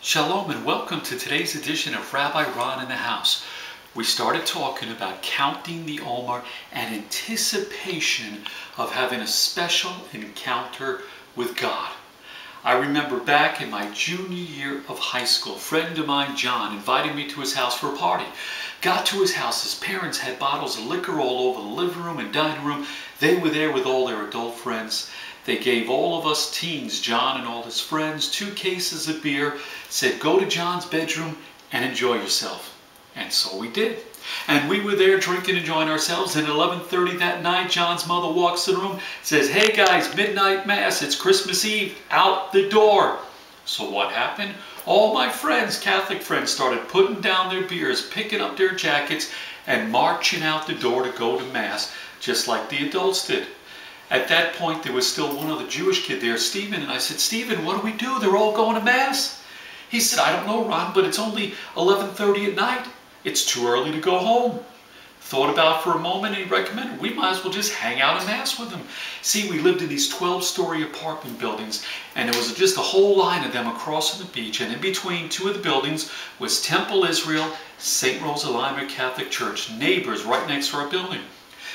Shalom and welcome to today's edition of Rabbi Ron in the House. We started talking about counting the Omer and anticipation of having a special encounter with God. I remember back in my junior year of high school, a friend of mine, John, invited me to his house for a party. Got to his house, his parents had bottles of liquor all over the living room and dining room. They were there with all their adult friends. They gave all of us teens, John and all his friends, 2 cases of beer, said go to John's bedroom and enjoy yourself. And so we did. And we were there drinking, enjoying ourselves, and at 11:30 that night, John's mother walks in the room, says, "Hey guys, midnight mass, it's Christmas Eve, out the door." So what happened? All my friends, Catholic friends, started putting down their beers, picking up their jackets, and marching out the door to go to mass, just like the adults did. At that point, there was still one other Jewish kid there, Stephen, and I said, "Stephen, what do we do? They're all going to mass." He said, "I don't know, Ron, but it's only 11:30 at night. It's too early to go home." Thought about it for a moment, and he recommended we might as well just hang out and mass with them. See, we lived in these 12-story apartment buildings, and there was just a whole line of them across the beach, and in between 2 of the buildings was Temple Israel, St. Rosa Lima Catholic Church, neighbors right next to our building.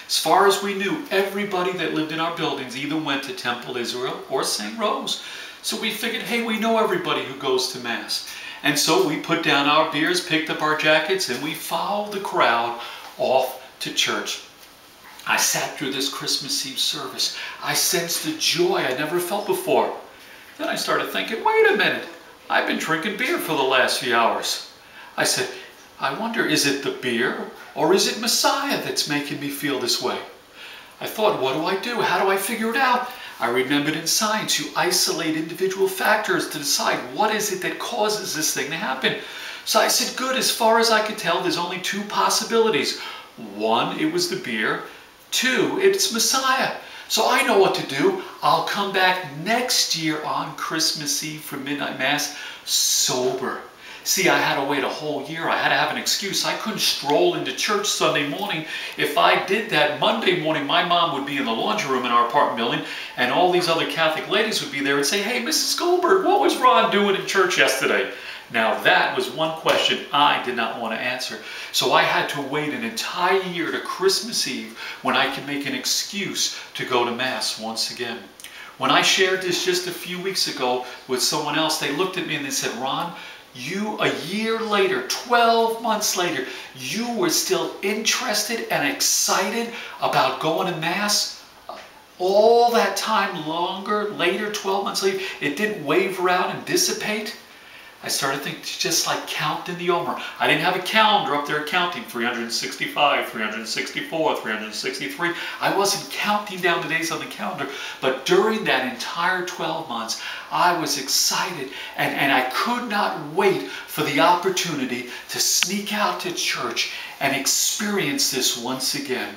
As far as we knew, everybody that lived in our buildings either went to Temple Israel or St. Rose. So we figured, hey, we know everybody who goes to Mass. And so we put down our beers, picked up our jackets, and we followed the crowd off to church. I sat through this Christmas Eve service. I sensed a joy I never felt before. Then I started thinking, wait a minute, I've been drinking beer for the last few hours. I said, I wonder, is it the beer or is it Messiah that's making me feel this way? I thought, what do I do? How do I figure it out? I remembered in science you isolate individual factors to decide what is it that causes this thing to happen. So I said, good, as far as I could tell, there's only 2 possibilities. 1, it was the beer. 2, it's Messiah. So I know what to do. I'll come back next year on Christmas Eve for midnight mass sober. See, I had to wait a whole year. I had to have an excuse. I couldn't stroll into church Sunday morning. If I did that, Monday morning, my mom would be in the laundry room in our apartment building, and all these other Catholic ladies would be there and say, "Hey, Mrs. Goldberg, what was Ron doing in church yesterday?" Now, that was one question I did not want to answer. So I had to wait an entire year to Christmas Eve when I could make an excuse to go to Mass once again. When I shared this just a few weeks ago with someone else, they looked at me and they said, "Ron, you, a year later, 12 months later, you were still interested and excited about going to Mass? All that time longer, later, 12 months later, it didn't waver out and dissipate?" I started thinking, just like counting the Omer. I didn't have a calendar up there counting 365, 364, 363. I wasn't counting down the days on the calendar, but during that entire 12 months, I was excited and I could not wait for the opportunity to sneak out to church and experience this once again.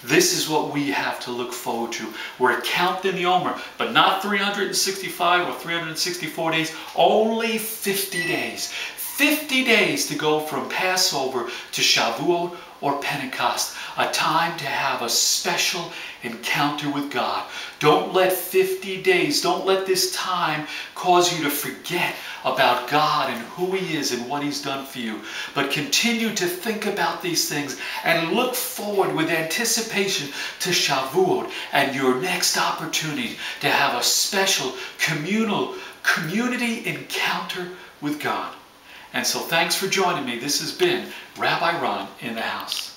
This is what we have to look forward to. We're counting the Omer, but not 365 or 364 days, only 50 days. 50 days to go from Passover to Shavuot or Pentecost, a time to have a special encounter with God. Don't let 50 days, don't let this time cause you to forget about God and who He is and what He's done for you. But continue to think about these things and look forward with anticipation to Shavuot and your next opportunity to have a special community encounter with God. And so thanks for joining me. This has been Rabbi Ron in the House.